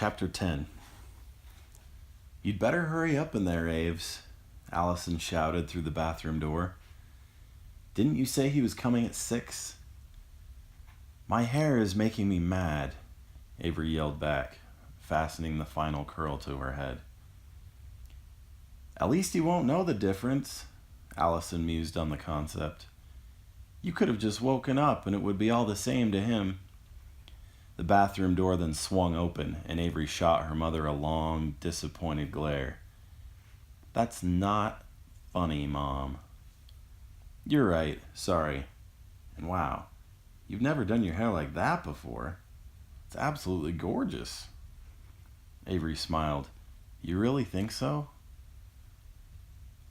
Chapter 10. "You'd better hurry up in there, Aves," Allison shouted through the bathroom door. "Didn't you say he was coming at 6? "My hair is making me mad," Avery yelled back, fastening the final curl to her head. "At least he won't know the difference," Allison mused on the concept. "You could have just woken up and it would be all the same to him." The bathroom door then swung open, and Avery shot her mother a long, disappointed glare. "That's not funny, Mom." "You're right, sorry. And wow, you've never done your hair like that before. It's absolutely gorgeous." Avery smiled. "You really think so?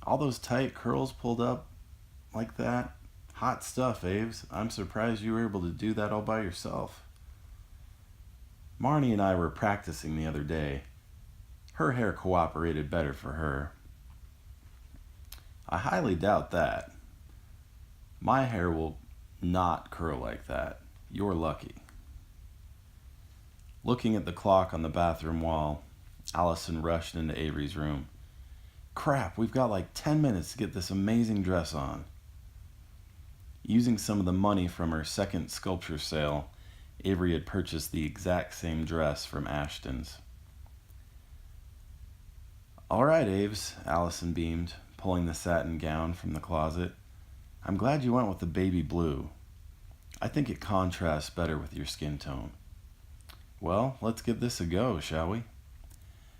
All those tight curls pulled up like that? Hot stuff, Aves. I'm surprised you were able to do that all by yourself." "Marnie and I were practicing the other day. Her hair cooperated better for her." "I highly doubt that. My hair will not curl like that. You're lucky." Looking at the clock on the bathroom wall, Allison rushed into Avery's room. "Crap, we've got like 10 minutes to get this amazing dress on." Using some of the money from her second sculpture sale, Avery had purchased the exact same dress from Ashton's. "All right, Aves," Allison beamed, pulling the satin gown from the closet. "I'm glad you went with the baby blue. I think it contrasts better with your skin tone." "Well, let's give this a go, shall we?"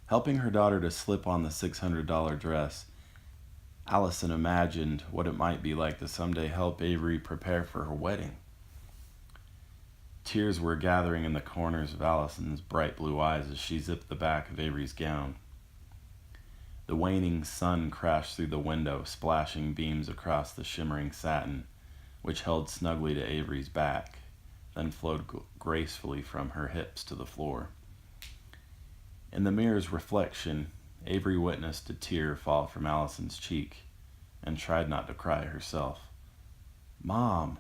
Helping her daughter to slip on the $600 dress, Allison imagined what it might be like to someday help Avery prepare for her wedding. Tears were gathering in the corners of Allison's bright blue eyes as she zipped the back of Avery's gown. The waning sun crashed through the window, splashing beams across the shimmering satin, which held snugly to Avery's back, then flowed gracefully from her hips to the floor. In the mirror's reflection, Avery witnessed a tear fall from Allison's cheek and tried not to cry herself. "Mom,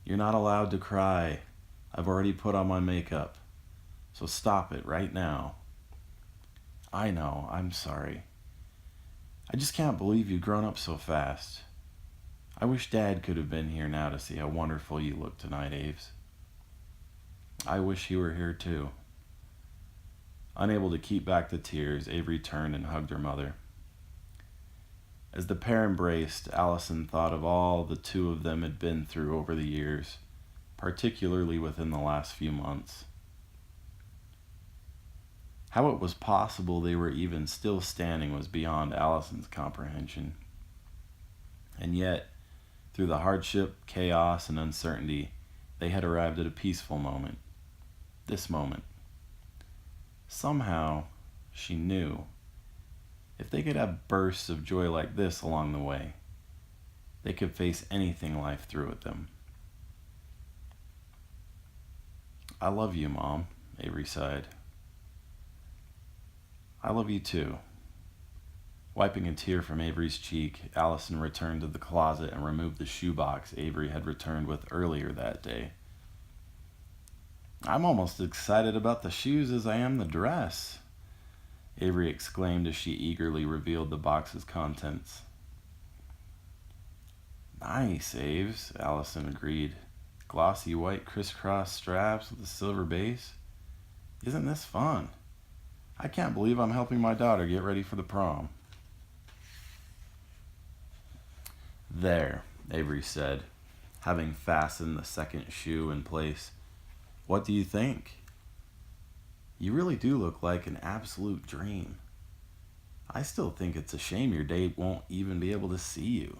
you're not allowed to cry. I've already put on my makeup, so stop it right now." "I know, I'm sorry. I just can't believe you've grown up so fast. I wish Dad could have been here now to see how wonderful you look tonight, Aves." "I wish he were here too." Unable to keep back the tears, Avery turned and hugged her mother. As the pair embraced, Allison thought of all the two of them had been through over the years, particularly within the last few months. How it was possible they were even still standing was beyond Allison's comprehension. And yet, through the hardship, chaos, and uncertainty, they had arrived at a peaceful moment. This moment. Somehow, she knew, if they could have bursts of joy like this along the way, they could face anything life threw at them. "I love you, Mom," Avery sighed. "I love you too." Wiping a tear from Avery's cheek, Allison returned to the closet and removed the shoebox Avery had returned with earlier that day. "I'm almost as excited about the shoes as I am the dress," Avery exclaimed as she eagerly revealed the box's contents. "Nice, Aves," Allison agreed. "Glossy white crisscross straps with a silver base. Isn't this fun? I can't believe I'm helping my daughter get ready for the prom." "There," Avery said, having fastened the second shoe in place. "What do you think? You really do look like an absolute dream. I still think it's a shame your date won't even be able to see you."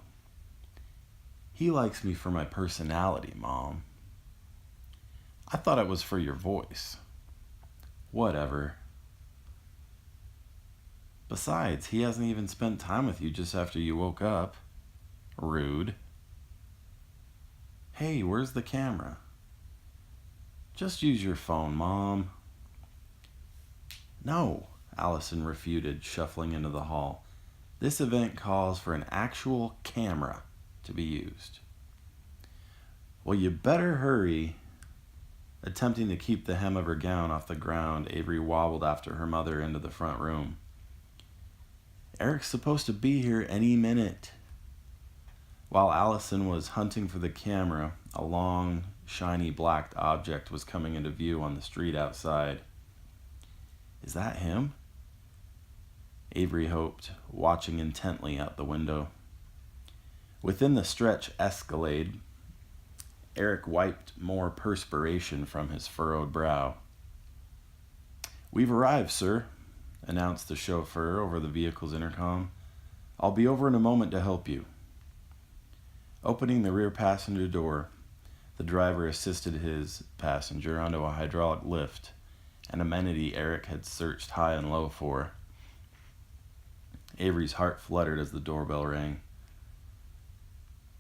"He likes me for my personality, Mom." "I thought it was for your voice." "Whatever. Besides, he hasn't even spent time with you just after you woke up." "Rude." "Hey, where's the camera?" "Just use your phone, Mom." "No," Allison refuted, shuffling into the hall. "This event calls for an actual camera to be used." "Well, you better hurry." Attempting to keep the hem of her gown off the ground, Avery wobbled after her mother into the front room. Eric's supposed to be here any minute. While Allison was hunting for the camera, a long, shiny black object was coming into view on the street outside. Is that him? Avery hoped, watching intently out the window. Within the stretch escalade, Eric wiped more perspiration from his furrowed brow. "We've arrived, sir," announced the chauffeur over the vehicle's intercom. "I'll be over in a moment to help you." Opening the rear passenger door, the driver assisted his passenger onto a hydraulic lift, an amenity Eric had searched high and low for. Avery's heart fluttered as the doorbell rang.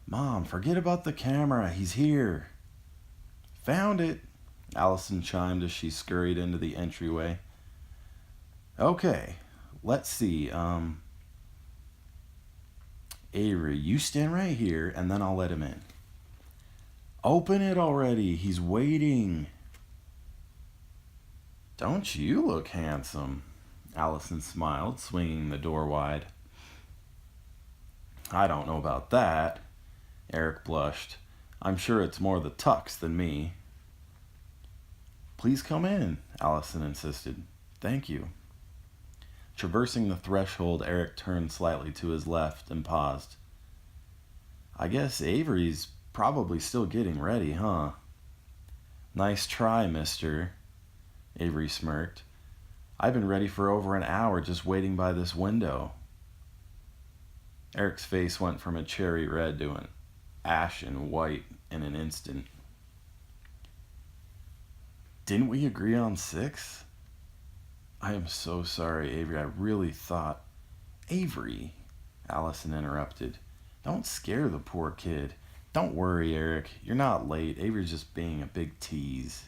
"Mom, forget about the camera. He's here." "Found it," Allison chimed as she scurried into the entryway. "Okay, let's see. Avery, you stand right here, and then I'll let him in." "Open it already. He's waiting." "Don't you look handsome?" Allison smiled, swinging the door wide. "I don't know about that." Eric blushed. "I'm sure it's more the tux than me." "Please come in," Allison insisted. "Thank you." Traversing the threshold, Eric turned slightly to his left and paused. "I guess Avery's probably still getting ready, huh?" "Nice try, mister," Avery smirked. "I've been ready for over an hour just waiting by this window." Eric's face went from a cherry red to an ashen white in an instant. "Didn't we agree on 6? "I am so sorry, Avery. I really thought—" "Avery," Allison interrupted. "Don't scare the poor kid. Don't worry, Eric. You're not late. Avery's just being a big tease."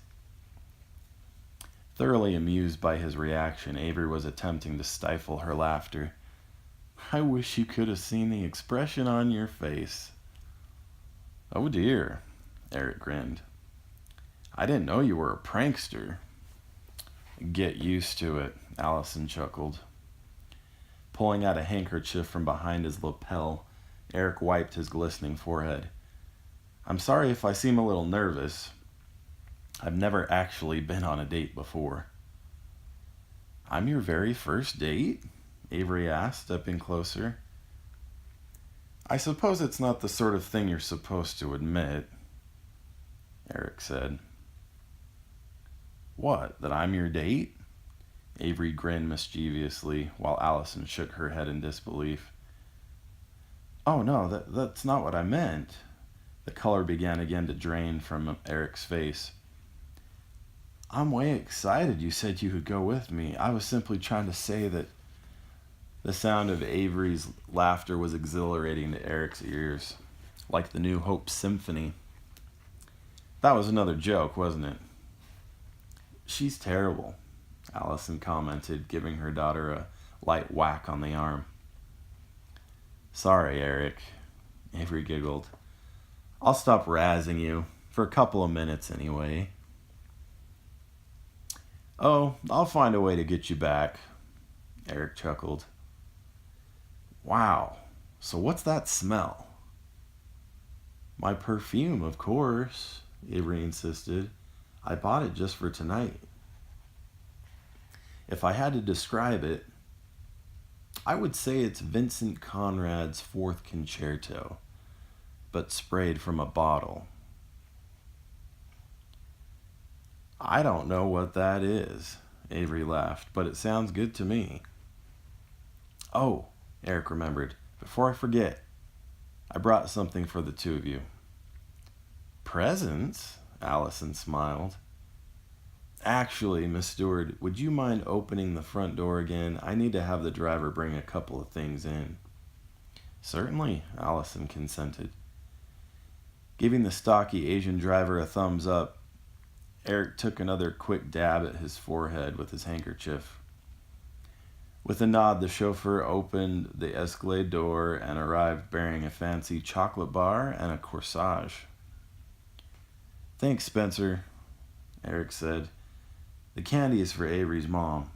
Thoroughly amused by his reaction, Avery was attempting to stifle her laughter. "I wish you could have seen the expression on your face." "Oh dear," Eric grinned. "I didn't know you were a prankster." "Get used to it," Allison chuckled. Pulling out a handkerchief from behind his lapel, Eric wiped his glistening forehead. "I'm sorry if I seem a little nervous. I've never actually been on a date before." "I'm your very first date?" Avery asked, stepping closer. "I suppose it's not the sort of thing you're supposed to admit," Eric said. "What, that I'm your date?" Avery grinned mischievously, while Allison shook her head in disbelief. "Oh no, that's not what I meant." The color began again to drain from Eric's face. "I'm way excited you said you could go with me. I was simply trying to say that—" The sound of Avery's laughter was exhilarating to Eric's ears, like the New Hope Symphony. "That was another joke, wasn't it?" "She's terrible," Allison commented, giving her daughter a light whack on the arm. "Sorry, Eric," Avery giggled. "I'll stop razzing you, for a couple of minutes anyway." "Oh, I'll find a way to get you back," Eric chuckled. "Wow, so what's that smell?" "My perfume, of course," Avery insisted. "I bought it just for tonight." "If I had to describe it, I would say it's Vincent Conrad's Fourth Concerto, but sprayed from a bottle." "I don't know what that is," Avery laughed, "but it sounds good to me." "Oh," Eric remembered, "before I forget, I brought something for the two of you." "Presents?" Allison smiled. "Actually, Miss Stewart, would you mind opening the front door again? I need to have the driver bring a couple of things in." "Certainly," Allison consented. Giving the stocky Asian driver a thumbs up, Eric took another quick dab at his forehead with his handkerchief. With a nod, the chauffeur opened the Escalade door and arrived bearing a fancy chocolate bar and a corsage. "Thanks, Spencer," Eric said. The candy is for Avery's mom.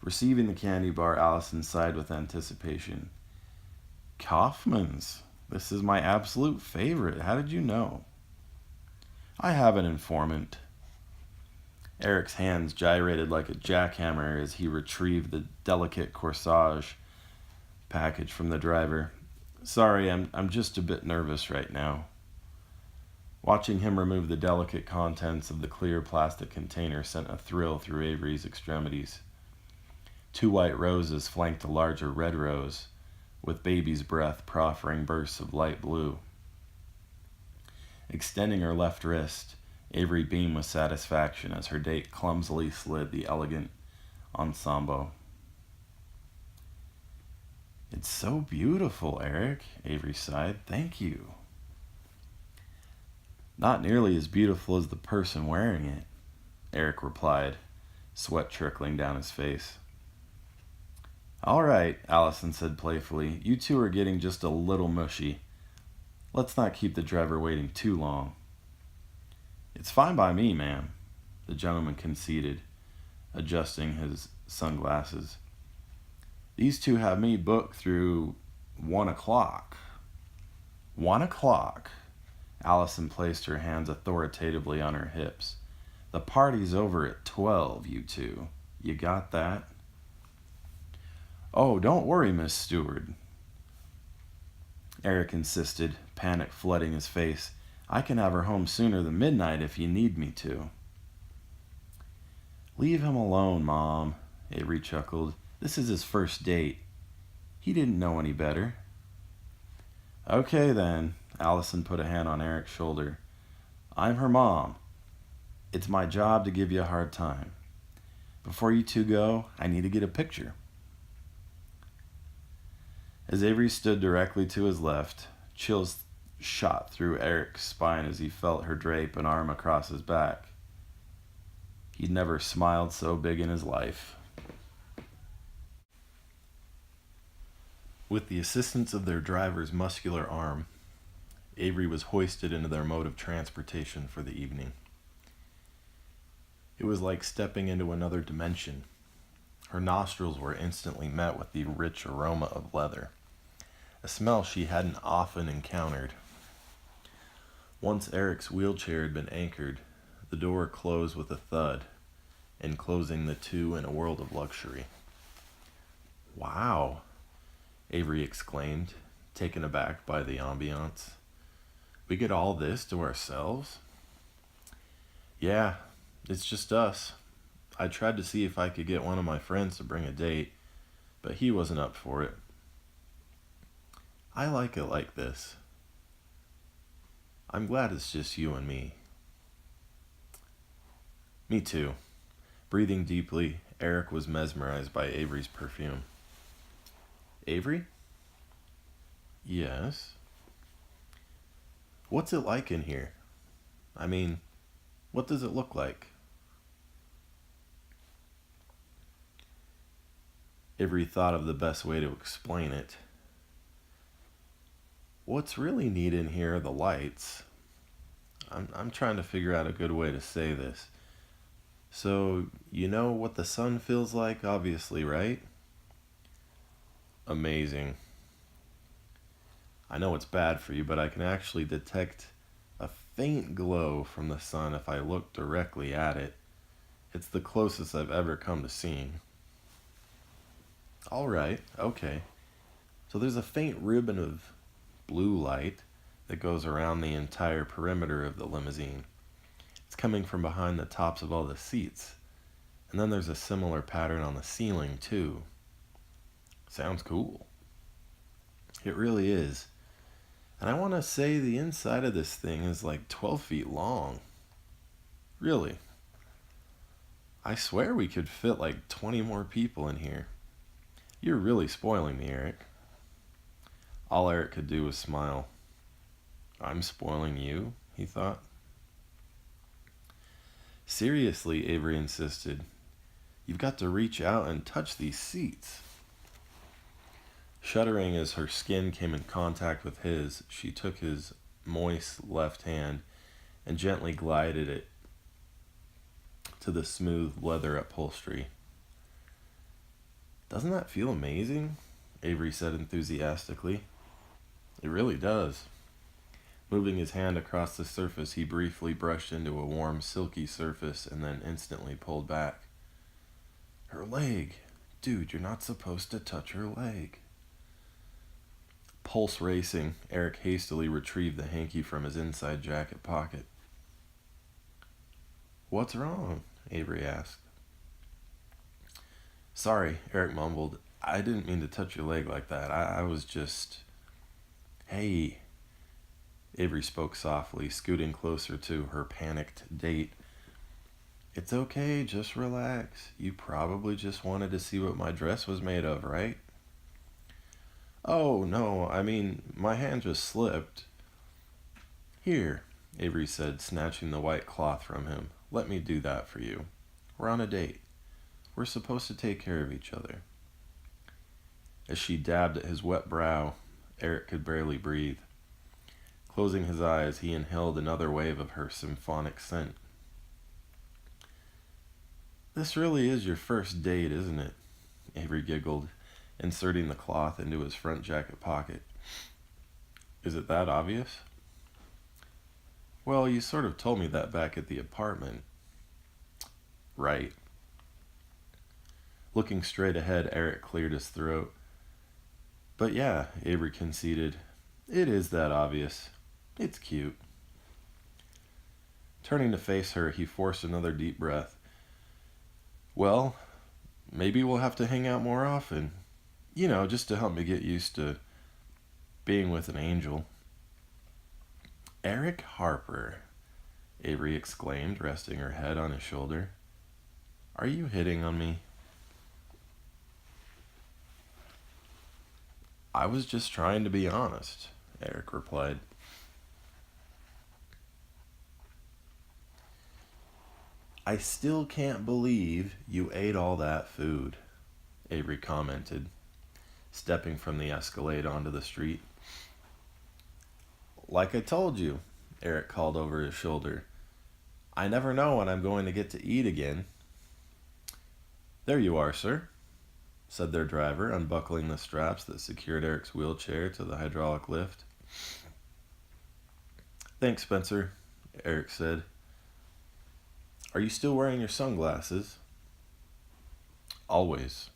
Receiving the candy bar, Allison sighed with anticipation. Kaufman's. This is my absolute favorite. How did you know? I have an informant. Eric's hands gyrated like a jackhammer as he retrieved the delicate corsage package from the driver. Sorry, I'm just a bit nervous right now. Watching him remove the delicate contents of the clear plastic container sent a thrill through Avery's extremities. 2 white roses flanked a larger red rose, with baby's breath proffering bursts of light blue. Extending her left wrist, Avery beamed with satisfaction as her date clumsily slid the elegant ensemble. It's so beautiful, Eric, Avery sighed. Thank you. Not nearly as beautiful as the person wearing it, Eric replied, sweat trickling down his face. All right, Allison said playfully. You two are getting just a little mushy. Let's not keep the driver waiting too long. It's fine by me, ma'am, the gentleman conceded, adjusting his sunglasses. These two have me booked through 1 o'clock. 1 o'clock. Allison placed her hands authoritatively on her hips. The party's over at 12, you two. You got that? Oh, don't worry, Miss Stewart, Eric insisted, panic flooding his face. I can have her home sooner than midnight if you need me to. Leave him alone, Mom, Avery chuckled. This is his first date. He didn't know any better. Okay, then, Allison put a hand on Eric's shoulder. I'm her mom. It's my job to give you a hard time. Before you two go, I need to get a picture. As Avery stood directly to his left, chills shot through Eric's spine as he felt her drape an arm across his back. He'd never smiled so big in his life. With the assistance of their driver's muscular arm, Avery was hoisted into their mode of transportation for the evening. It was like stepping into another dimension. Her nostrils were instantly met with the rich aroma of leather, a smell she hadn't often encountered. Once Eric's wheelchair had been anchored, the door closed with a thud, enclosing the two in a world of luxury. Wow, Avery exclaimed, taken aback by the ambiance. We get all this to ourselves? Yeah, it's just us. I tried to see if I could get one of my friends to bring a date, but he wasn't up for it. I like it like this. I'm glad it's just you and me. Me too. Breathing deeply, Eric was mesmerized by Avery's perfume. Avery? Yes? What's it like in here? I mean, what does it look like? Avery thought of the best way to explain it. What's really neat in here are the lights. I'm trying to figure out a good way to say this. So, you know what the sun feels like, obviously, right? Amazing. I know it's bad for you, but I can actually detect a faint glow from the sun if I look directly at it. It's the closest I've ever come to seeing. All right, okay. So there's a faint ribbon of blue light that goes around the entire perimeter of the limousine. It's coming from behind the tops of all the seats. And then there's a similar pattern on the ceiling, too. Sounds cool. It really is. And I want to say the inside of this thing is like 12 feet long. Really. I swear we could fit like 20 more people in here. You're really spoiling me, Eric. All Eric could do was smile. I'm spoiling you, he thought. Seriously, Avery insisted. You've got to reach out and touch these seats. Shuddering as her skin came in contact with his, she took his moist left hand and gently glided it to the smooth leather upholstery. "Doesn't that feel amazing?" Avery said enthusiastically. "It really does." Moving his hand across the surface, he briefly brushed into a warm, silky surface and then instantly pulled back. "Her leg! Dude, you're not supposed to touch her leg." Pulse racing, Eric hastily retrieved the hanky from his inside jacket pocket. "What's wrong?" Avery asked. "Sorry," Eric mumbled. "I didn't mean to touch your leg like that. I was just..." "Hey," Avery spoke softly, scooting closer to her panicked date. "It's okay, just relax. You probably just wanted to see what my dress was made of, right?" "Oh, no, I mean, my hand just slipped." "Here," Avery said, snatching the white cloth from him. "Let me do that for you. We're on a date. We're supposed to take care of each other." As she dabbed at his wet brow, Eric could barely breathe. Closing his eyes, he inhaled another wave of her symphonic scent. "This really is your first date, isn't it?" Avery giggled, inserting the cloth into his front jacket pocket. "Is it that obvious?" "Well, you sort of told me that back at the apartment." "Right." Looking straight ahead, Eric cleared his throat. "But yeah," Avery conceded, "it is that obvious. It's cute." Turning to face her, he forced another deep breath. "Well, maybe we'll have to hang out more often. Just to help me get used to being with an angel." "Eric Harper," Avery exclaimed, resting her head on his shoulder. "Are you hitting on me?" "I was just trying to be honest," Eric replied. "I still can't believe you ate all that food," Avery commented, stepping from the Escalade onto the street. "Like I told you," Eric called over his shoulder, "I never know when I'm going to get to eat again." "There you are, sir," said their driver, unbuckling the straps that secured Eric's wheelchair to the hydraulic lift. "Thanks, Spencer," Eric said. "Are you still wearing your sunglasses?" "Always."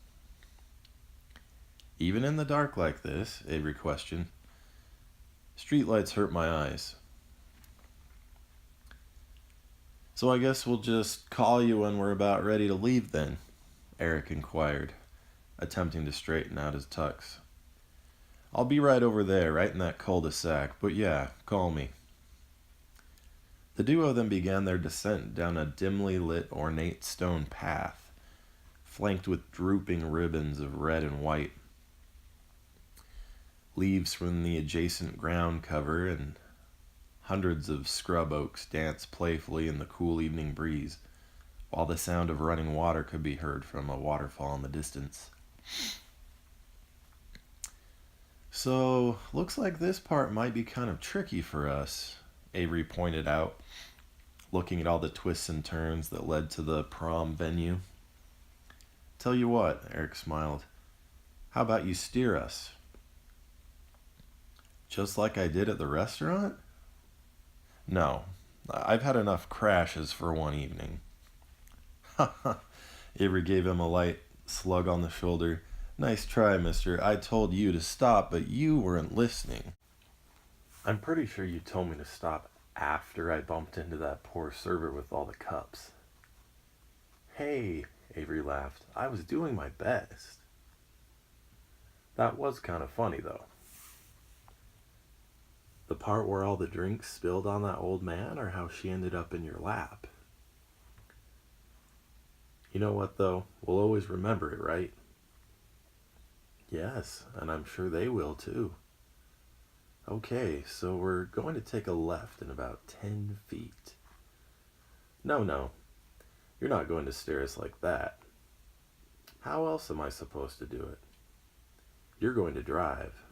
"Even in the dark like this?" Avery questioned. "Streetlights hurt my eyes." "So I guess we'll just call you when we're about ready to leave then?" Eric inquired, attempting to straighten out his tux. "I'll be right over there, right in that cul-de-sac, but yeah, call me." The duo then began their descent down a dimly lit ornate stone path, flanked with drooping ribbons of red and white. Leaves from the adjacent ground cover and hundreds of scrub oaks danced playfully in the cool evening breeze, while the sound of running water could be heard from a waterfall in the distance. "So, looks like this part might be kind of tricky for us," Avery pointed out, looking at all the twists and turns that led to the prom venue. "Tell you what," Eric smiled. "How about you steer us?" "Just like I did at the restaurant?" "No. I've had enough crashes for one evening." "Ha ha." Avery gave him a light slug on the shoulder. "Nice try, mister. I told you to stop, but you weren't listening." "I'm pretty sure you told me to stop after I bumped into that poor server with all the cups." "Hey," Avery laughed. "I was doing my best." "That was kind of funny, though." "The part where all the drinks spilled on that old man, or how she ended up in your lap?" "You know what, though? We'll always remember it, right?" "Yes, and I'm sure they will, too." "Okay, so we're going to take a left in about 10 feet. No, no, you're not going to stare us like that. How else am I supposed to do it? You're going to drive.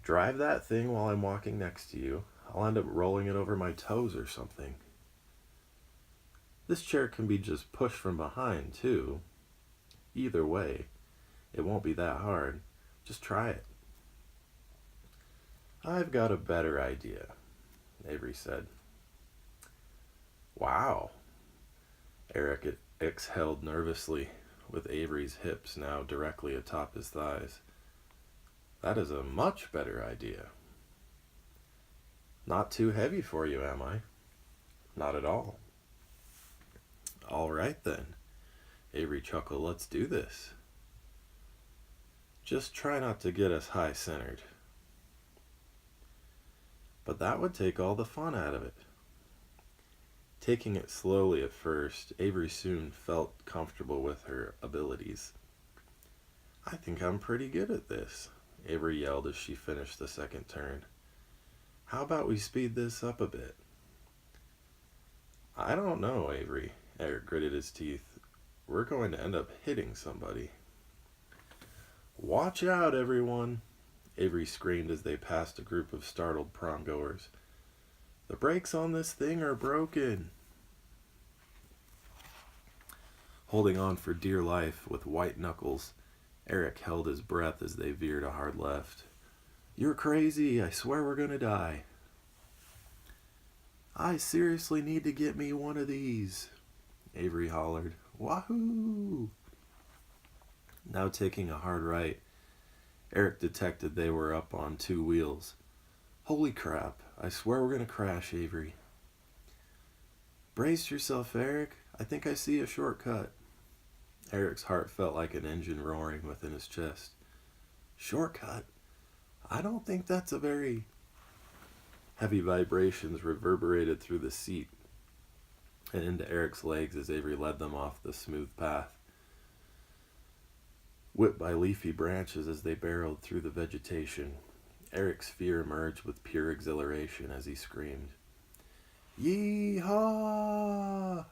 Drive that thing while I'm walking next to you. I'll end up rolling it over my toes or something." This chair can be just pushed from behind, too. Either way, it won't be that hard. Just try it. I've got a better idea, Avery said. Wow. Eric exhaled nervously, with Avery's hips now directly atop his thighs. That is a much better idea. Not too heavy for you, am I? Not at all. All right then, Avery chuckled. Let's do this. Just try not to get us high-centered. But that would take all the fun out of it. Taking it slowly at first, Avery soon felt comfortable with her abilities. I think I'm pretty good at this, Avery yelled as she finished the second turn. How about we speed this up a bit? I don't know, Avery. Eric gritted his teeth. We're going to end up hitting somebody. Watch out, everyone, Avery screamed as they passed a group of startled prom-goers. The brakes on this thing are broken. Holding on for dear life with white knuckles, Eric held his breath as they veered a hard left. You're crazy. I swear we're gonna die. I seriously need to get me one of these, Avery hollered. Wahoo! Now taking a hard right, Eric detected they were up on two wheels. Holy crap, I swear we're gonna crash, Avery. Brace yourself, Eric. I think I see a shortcut. Eric's heart felt like an engine roaring within his chest. Shortcut? I don't think that's a very... Heavy vibrations reverberated through the seat and into Eric's legs as Avery led them off the smooth path. Whipped by leafy branches as they barreled through the vegetation, Eric's fear emerged with pure exhilaration as he screamed, Yee-haw!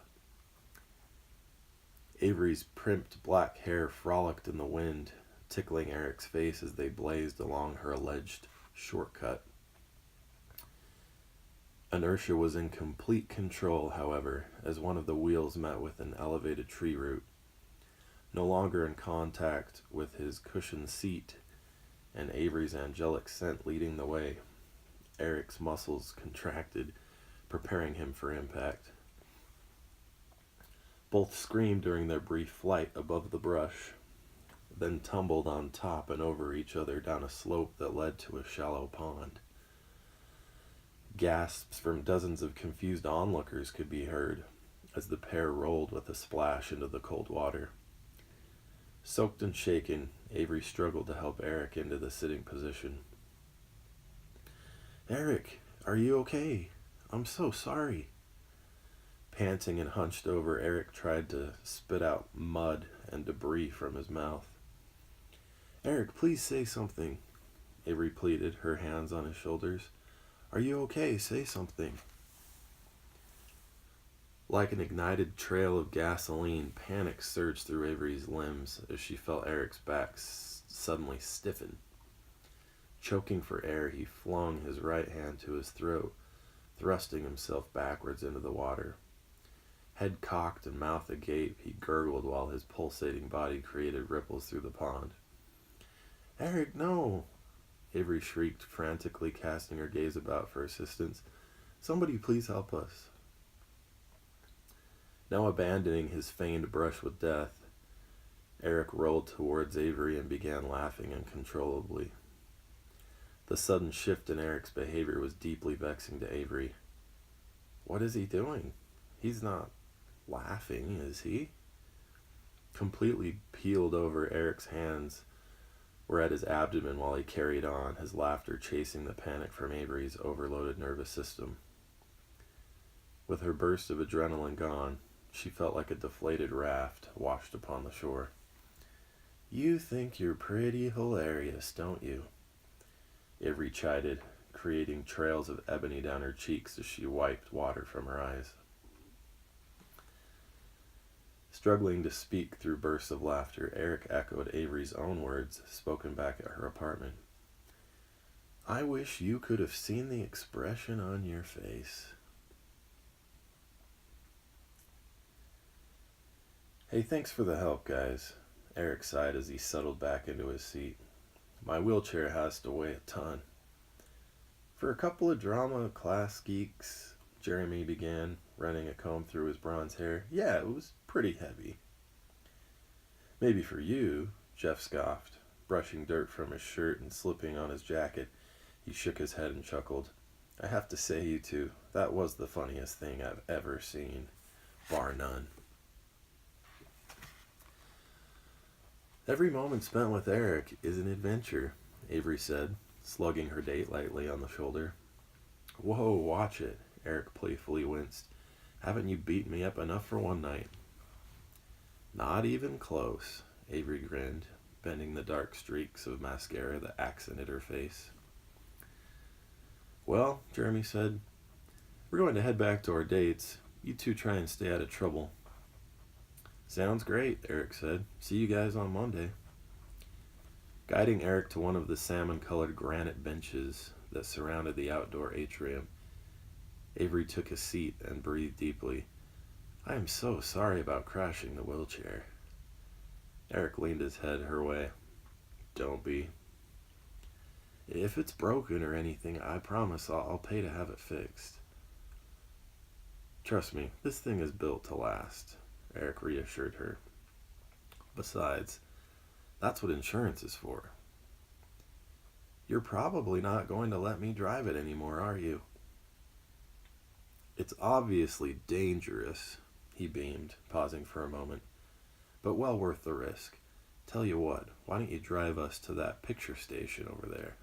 Avery's primped black hair frolicked in the wind, tickling Eric's face as they blazed along her alleged shortcut. Inertia was in complete control, however, as one of the wheels met with an elevated tree root. No longer in contact with his cushioned seat and Avery's angelic scent leading the way, Eric's muscles contracted, preparing him for impact. Both screamed during their brief flight above the brush, then tumbled on top and over each other down a slope that led to a shallow pond. Gasps from dozens of confused onlookers could be heard as the pair rolled with a splash into the cold water. Soaked and shaken, Avery struggled to help Eric into the sitting position. Eric, are you okay? I'm so sorry. Panting and hunched over, Eric tried to spit out mud and debris from his mouth. Eric, please say something, Avery pleaded, her hands on his shoulders. Are you okay? Say something. Like an ignited trail of gasoline, panic surged through Avery's limbs as she felt Eric's back suddenly stiffen. Choking for air, he flung his right hand to his throat, thrusting himself backwards into the water. Head cocked and mouth agape, he gurgled while his pulsating body created ripples through the pond. Eric, no! Avery shrieked, frantically casting her gaze about for assistance. Somebody please help us. Now abandoning his feigned brush with death, Eric rolled towards Avery and began laughing uncontrollably. The sudden shift in Eric's behavior was deeply vexing to Avery. What is he doing? He's not laughing, is he? Completely peeled over, Eric's hands were at his abdomen while he carried on, his laughter chasing the panic from Avery's overloaded nervous system. With her burst of adrenaline gone, she felt like a deflated raft washed upon the shore. You think you're pretty hilarious, don't you? Avery chided, creating trails of ebony down her cheeks as she wiped water from her eyes. Struggling to speak through bursts of laughter, Eric echoed Avery's own words, spoken back at her apartment. I wish you could have seen the expression on your face. Hey, thanks for the help, guys. Eric sighed as he settled back into his seat. My wheelchair has to weigh a ton. For a couple of drama class geeks, Jeremy began, running a comb through his bronze hair. Yeah, it was pretty heavy. Maybe for you, Jeff scoffed, brushing dirt from his shirt and slipping on his jacket. He shook his head and chuckled. I have to say, you two, that was the funniest thing I've ever seen, bar none. Every moment spent with Eric is an adventure, Avery said, slugging her date lightly on the shoulder. Whoa, watch it, Eric playfully winced. Haven't you beaten me up enough for one night? Not even close, Avery grinned, bending the dark streaks of mascara that accented her face. Well, Jeremy said, we're going to head back to our dates. You two try and stay out of trouble. Sounds great, Eric said. See you guys on Monday. Guiding Eric to one of the salmon-colored granite benches that surrounded the outdoor atrium, Avery took a seat and breathed deeply. I am so sorry about crashing the wheelchair. Eric leaned his head her way. Don't be. If it's broken or anything, I promise I'll pay to have it fixed. Trust me, this thing is built to last, Eric reassured her. Besides, that's what insurance is for. You're probably not going to let me drive it anymore, are you? It's obviously dangerous, he beamed, pausing for a moment, but well worth the risk. Tell you what, why don't you drive us to that picture station over there?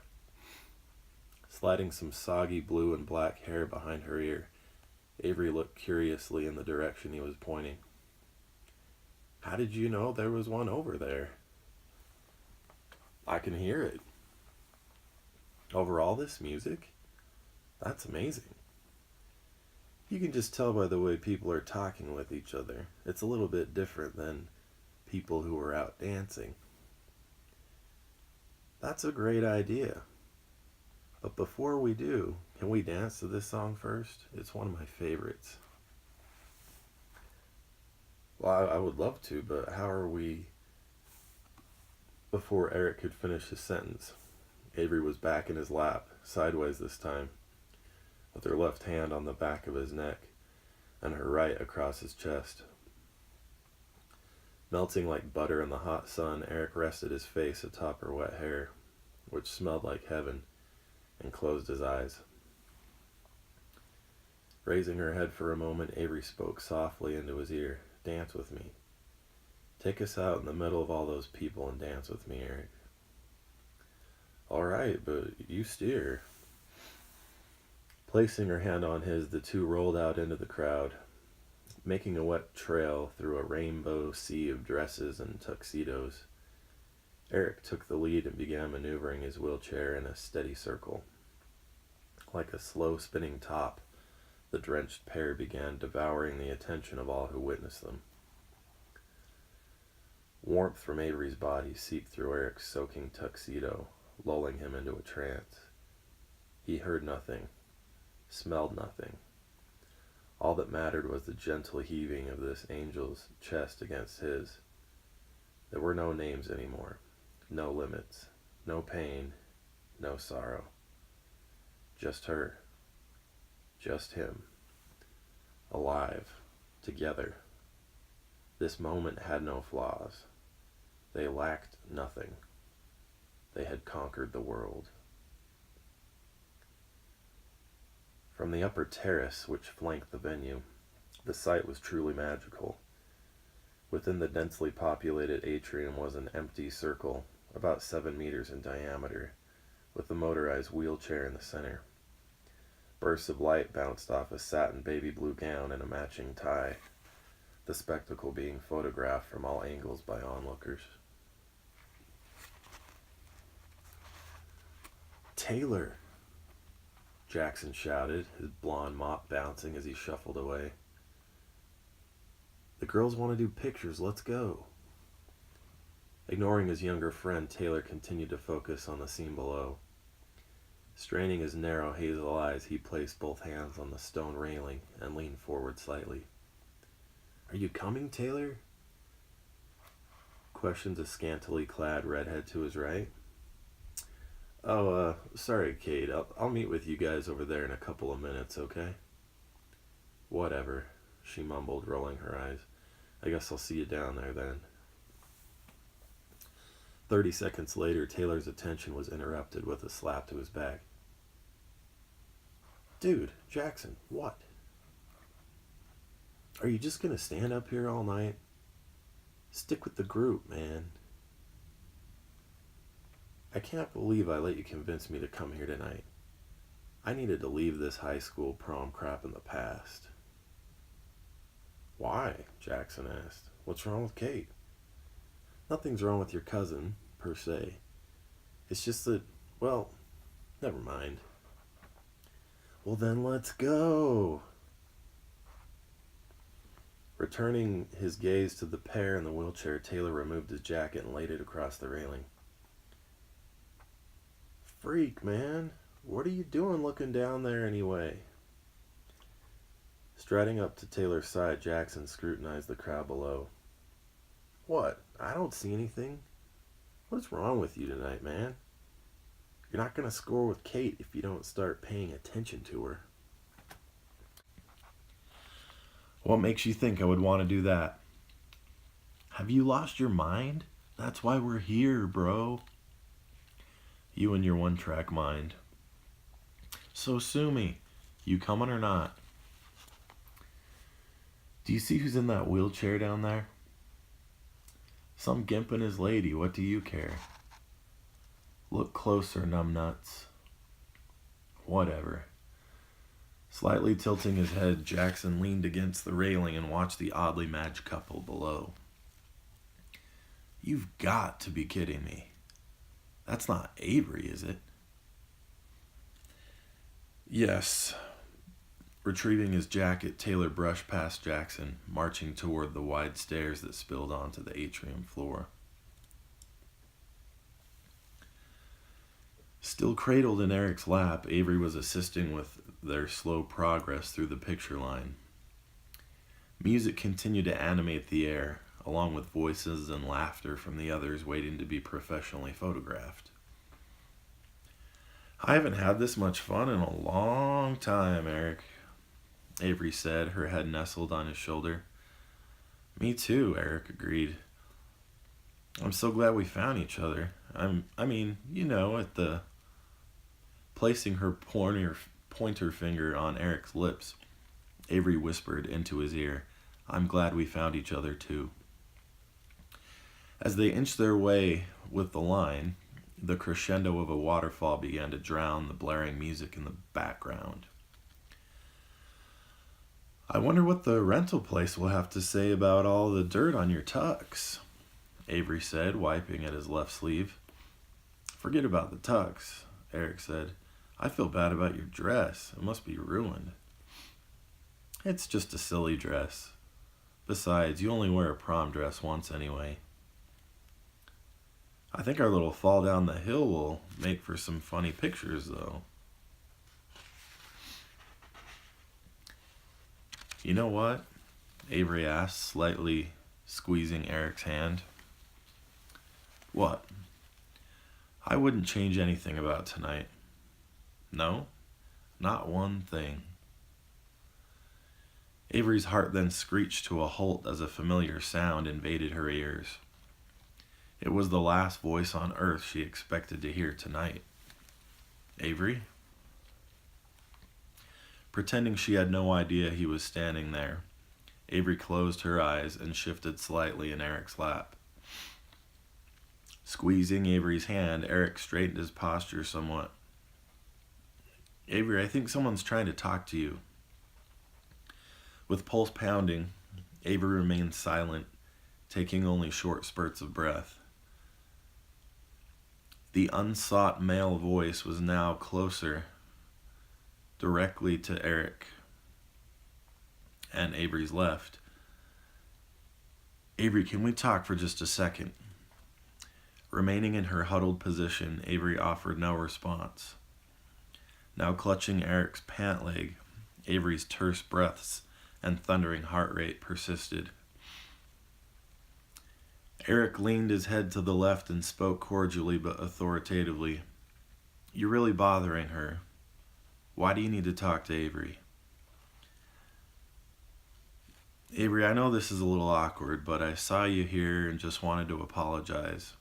Sliding some soggy blue and black hair behind her ear, Avery looked curiously in the direction he was pointing. How did you know there was one over there? I can hear it. Over all this music? That's amazing. You can just tell by the way people are talking with each other. It's a little bit different than people who are out dancing. That's a great idea. But before we do, can we dance to this song first? It's one of my favorites. Well, I would love to, but how are we... Before Eric could finish his sentence, Avery was back in his lap, sideways this time, with her left hand on the back of his neck and her right across his chest. Melting like butter in the hot sun, Eric rested his face atop her wet hair, which smelled like heaven, and closed his eyes. Raising her head for a moment, Avery spoke softly into his ear. Dance with me. Take us out in the middle of all those people and dance with me, Eric. All right, but you steer. Placing her hand on his, the two rolled out into the crowd, making a wet trail through a rainbow sea of dresses and tuxedos. Eric took the lead and began maneuvering his wheelchair in a steady circle. Like a slow spinning top, the drenched pair began devouring the attention of all who witnessed them. Warmth from Avery's body seeped through Eric's soaking tuxedo, lulling him into a trance. He heard nothing, smelled nothing. All that mattered was the gentle heaving of this angel's chest against his. There were no names anymore, no limits, no pain, no sorrow. Just her, just him, alive, together. This moment had no flaws. They lacked nothing. They had conquered the world. From the upper terrace which flanked the venue, the sight was truly magical. Within the densely populated atrium was an empty circle, about 7 meters in diameter, with the motorized wheelchair in the center. Bursts of light bounced off a satin baby blue gown and a matching tie, the spectacle being photographed from all angles by onlookers. Taylor! Jackson shouted, his blonde mop bouncing as he shuffled away. The girls want to do pictures, let's go. Ignoring his younger friend, Taylor continued to focus on the scene below. Straining his narrow hazel eyes, he placed both hands on the stone railing and leaned forward slightly. Are you coming, Taylor? questioned a scantily clad redhead to his right. Oh, sorry, Kate. I'll meet with you guys over there in a couple of minutes, okay? Whatever, she mumbled, rolling her eyes. I guess I'll see you down there then. 30 seconds later, Taylor's attention was interrupted with a slap to his back. Dude, Jackson, what? Are you just gonna stand up here all night? Stick with the group, man. I can't believe I let you convince me to come here tonight. I needed to leave this high school prom crap in the past. Why? Jackson asked. What's wrong with Kate? Nothing's wrong with your cousin, per se. It's just that, well, never mind. Well, then let's go. Returning his gaze to the pair in the wheelchair, Taylor removed his jacket and laid it across the railing. Freak, man. What are you doing looking down there anyway? Striding up to Taylor's side, Jackson scrutinized the crowd below. What? I don't see anything. What's wrong with you tonight, man? You're not going to score with Kate if you don't start paying attention to her. What makes you think I would want to do that? Have you lost your mind? That's why we're here, bro. You and your one-track mind. So sue me. You coming or not? Do you see who's in that wheelchair down there? Some gimp and his lady. What do you care? Look closer, numbnuts. Whatever. Slightly tilting his head, Jackson leaned against the railing and watched the oddly matched couple below. You've got to be kidding me. That's not Avery, is it? Yes. Retrieving his jacket, Taylor brushed past Jackson, marching toward the wide stairs that spilled onto the atrium floor. Still cradled in Eric's lap, Avery was assisting with their slow progress through the picture line. Music continued to animate the air, along with voices and laughter from the others waiting to be professionally photographed. I haven't had this much fun in a long time, Eric, Avery said, her head nestled on his shoulder. Me too, Eric agreed. I'm so glad we found each other. At the... Placing her pointer finger on Eric's lips, Avery whispered into his ear, I'm glad we found each other too. As they inched their way with the line, the crescendo of a waterfall began to drown the blaring music in the background. I wonder what the rental place will have to say about all the dirt on your tux, Avery said, wiping at his left sleeve. Forget about the tux, Eric said. I feel bad about your dress. It must be ruined. It's just a silly dress. Besides, you only wear a prom dress once anyway. I think our little fall down the hill will make for some funny pictures, though. You know what? Avery asked, slightly squeezing Eric's hand. What? I wouldn't change anything about tonight. No? Not one thing. Avery's heart then screeched to a halt as a familiar sound invaded her ears. It was the last voice on earth she expected to hear tonight. Avery? Pretending she had no idea he was standing there, Avery closed her eyes and shifted slightly in Eric's lap. Squeezing Avery's hand, Eric straightened his posture somewhat. Avery, I think someone's trying to talk to you. With pulse pounding, Avery remained silent, taking only short spurts of breath. The unsought male voice was now closer, directly to Eric and Avery's left. Avery, can we talk for just a second? Remaining in her huddled position, Avery offered no response. Now clutching Eric's pant leg, Avery's terse breaths and thundering heart rate persisted. Eric leaned his head to the left and spoke cordially but authoritatively. "You're really bothering her. Why do you need to talk to Avery?" "Avery, I know this is a little awkward, but I saw you here and just wanted to apologize."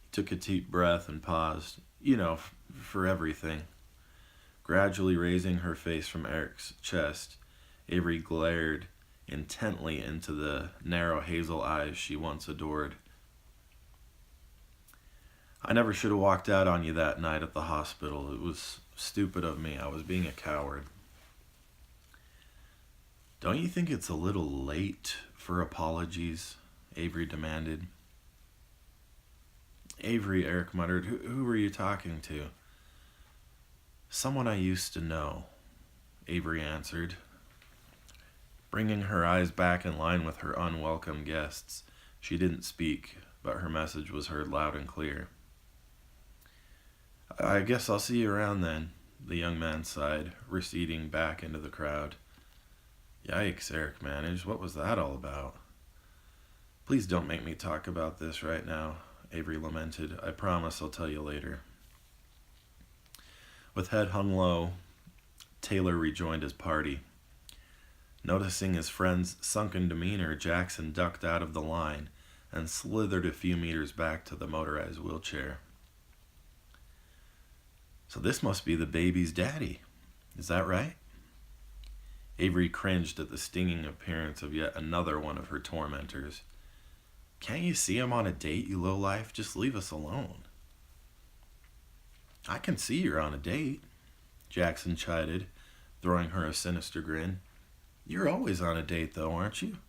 He took a deep breath and paused. For everything." Gradually raising her face from Eric's chest, Avery glared intently into the narrow hazel eyes she once adored. "I never should have walked out on you that night at the hospital. It was stupid of me. I was being a coward." "Don't you think it's a little late for apologies?" Avery demanded. "Avery," Eric muttered, who were you talking to?" "Someone I used to know," Avery answered, bringing her eyes back in line with her unwelcome guests. She didn't speak, but her message was heard loud and clear. "I guess I'll see you around then," the young man sighed, receding back into the crowd. "Yikes," Eric managed. "What was that all about?" "Please don't make me talk about this right now," Avery lamented. "I promise I'll tell you later." With head hung low, Taylor rejoined his party. Noticing his friend's sunken demeanor, Jackson ducked out of the line and slithered a few meters back to the motorized wheelchair. "So this must be the baby's daddy. Is that right?" Avery cringed at the stinging appearance of yet another one of her tormentors. "Can't you see I'm on a date, you lowlife? Just leave us alone." "I can see you're on a date," Jackson chided, throwing her a sinister grin. "You're always on a date, though, aren't you?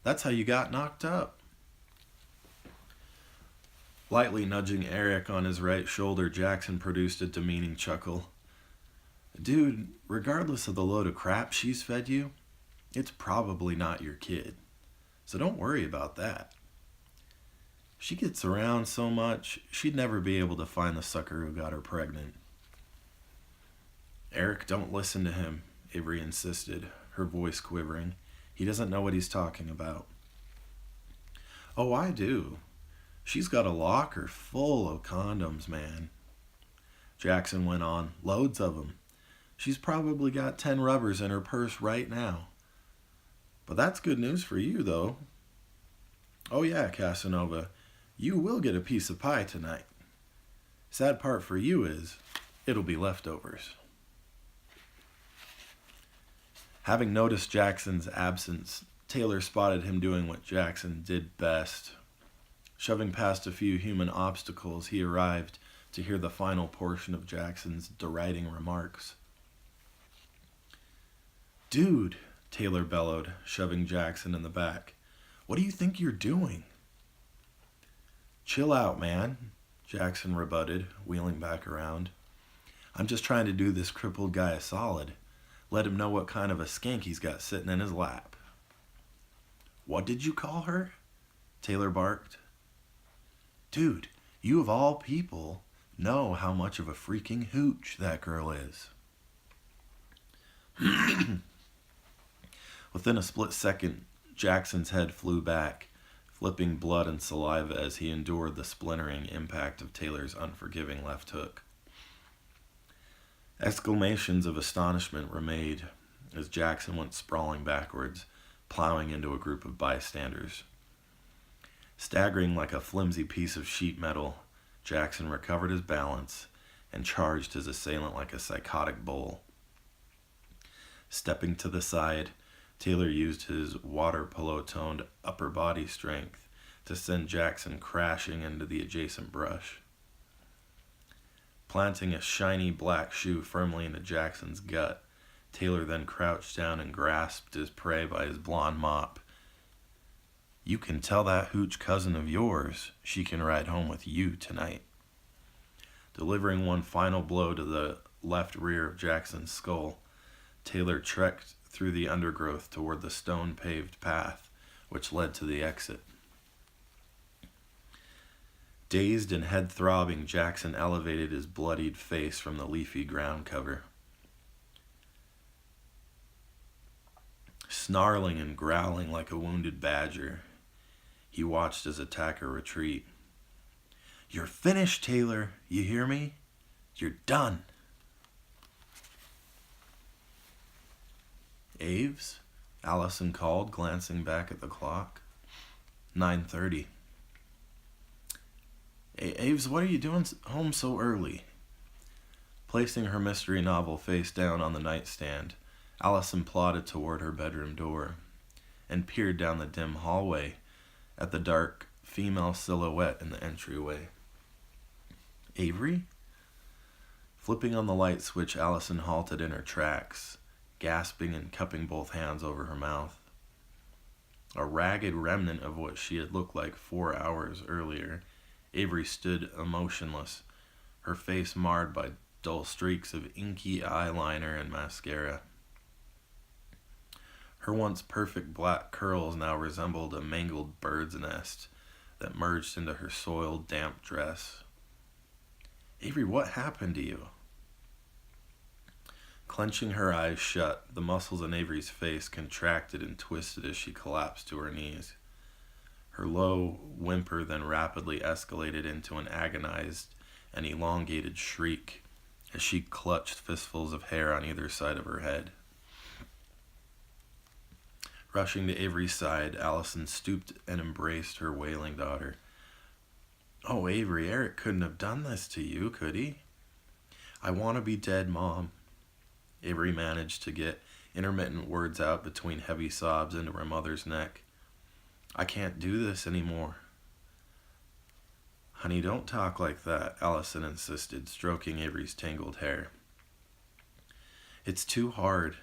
That's how you got knocked up." Lightly nudging Eric on his right shoulder, Jackson produced a demeaning chuckle. "Dude, regardless of the load of crap she's fed you, it's probably not your kid. So don't worry about that. She gets around so much, she'd never be able to find the sucker who got her pregnant." "Eric, don't listen to him," Avery insisted, her voice quivering. "He doesn't know what he's talking about." "Oh, I do. She's got a locker full of condoms, man," Jackson went on. "Loads of them. She's probably got 10 rubbers in her purse right now. But that's good news for you, though. Oh yeah, Casanova, you will get a piece of pie tonight. Sad part for you is, it'll be leftovers." Having noticed Jackson's absence, Taylor spotted him doing what Jackson did best. Shoving past a few human obstacles, he arrived to hear the final portion of Jackson's deriding remarks. "Dude," Taylor bellowed, shoving Jackson in the back. "What do you think you're doing?" "Chill out, man," Jackson rebutted, wheeling back around. "I'm just trying to do this crippled guy a solid. Let him know what kind of a skank he's got sitting in his lap." "What did you call her?" Taylor barked. "Dude, you of all people know how much of a freaking hooch that girl is." Within a split second, Jackson's head flew back, flipping blood and saliva as he endured the splintering impact of Taylor's unforgiving left hook. Exclamations of astonishment were made as Jackson went sprawling backwards, plowing into a group of bystanders. Staggering like a flimsy piece of sheet metal, Jackson recovered his balance and charged his assailant like a psychotic bull. Stepping to the side, Taylor used his water polo-toned upper body strength to send Jackson crashing into the adjacent brush. Planting a shiny black shoe firmly into Jackson's gut, Taylor then crouched down and grasped his prey by his blonde mop. "You can tell that hooch cousin of yours she can ride home with you tonight." Delivering one final blow to the left rear of Jackson's skull, Taylor trekked through the undergrowth toward the stone-paved path which led to the exit. Dazed and head-throbbing, Jackson elevated his bloodied face from the leafy ground cover. Snarling and growling like a wounded badger, he watched his attacker retreat. "You're finished, Taylor. You hear me? You're done." "Aves?" Allison called, glancing back at the clock. 9:30. "Aves, what are you doing home so early?" Placing her mystery novel face down on the nightstand, Allison plodded toward her bedroom door and peered down the dim hallway at the dark female silhouette in the entryway. "Avery?" Flipping on the light switch, Allison halted in her tracks, gasping and cupping both hands over her mouth. A ragged remnant of what she had looked like 4 hours earlier, Avery stood emotionless, her face marred by dull streaks of inky eyeliner and mascara. Her once perfect black curls now resembled a mangled bird's nest that merged into her soiled, damp dress. "Avery, what happened to you?" Clenching her eyes shut, the muscles in Avery's face contracted and twisted as she collapsed to her knees. Her low whimper then rapidly escalated into an agonized and elongated shriek as she clutched fistfuls of hair on either side of her head. Rushing to Avery's side, Allison stooped and embraced her wailing daughter. "Oh, Avery, Eric couldn't have done this to you, could he?" "I want to be dead, Mom." Avery managed to get intermittent words out between heavy sobs into her mother's neck. "I can't do this anymore." "Honey, don't talk like that," Allison insisted, stroking Avery's tangled hair. "It's too hard.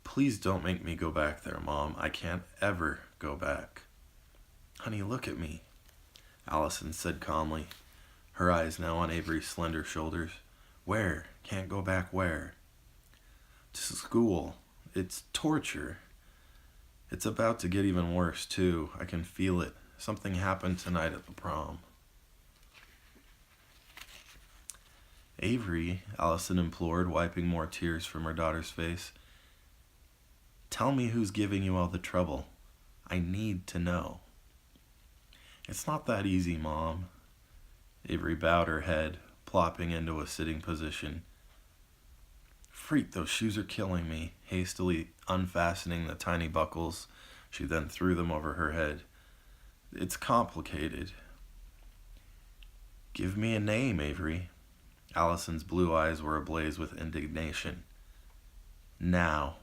Please don't make me go back there, Mom. I can't ever go back." "Honey, look at me," Allison said calmly, her eyes now on Avery's slender shoulders. "Where? Can't go back where?" "To school. It's torture. It's about to get even worse, too. I can feel it. Something happened tonight at the prom." "Avery," Allison implored, wiping more tears from her daughter's face, "tell me who's giving you all the trouble. I need to know." "It's not that easy, Mom." Avery bowed her head, plopping into a sitting position. "Freak, those shoes are killing me." Hastily unfastening the tiny buckles, she then threw them over her head. "It's complicated." "Give me a name, Avery." Allison's blue eyes were ablaze with indignation. "Now."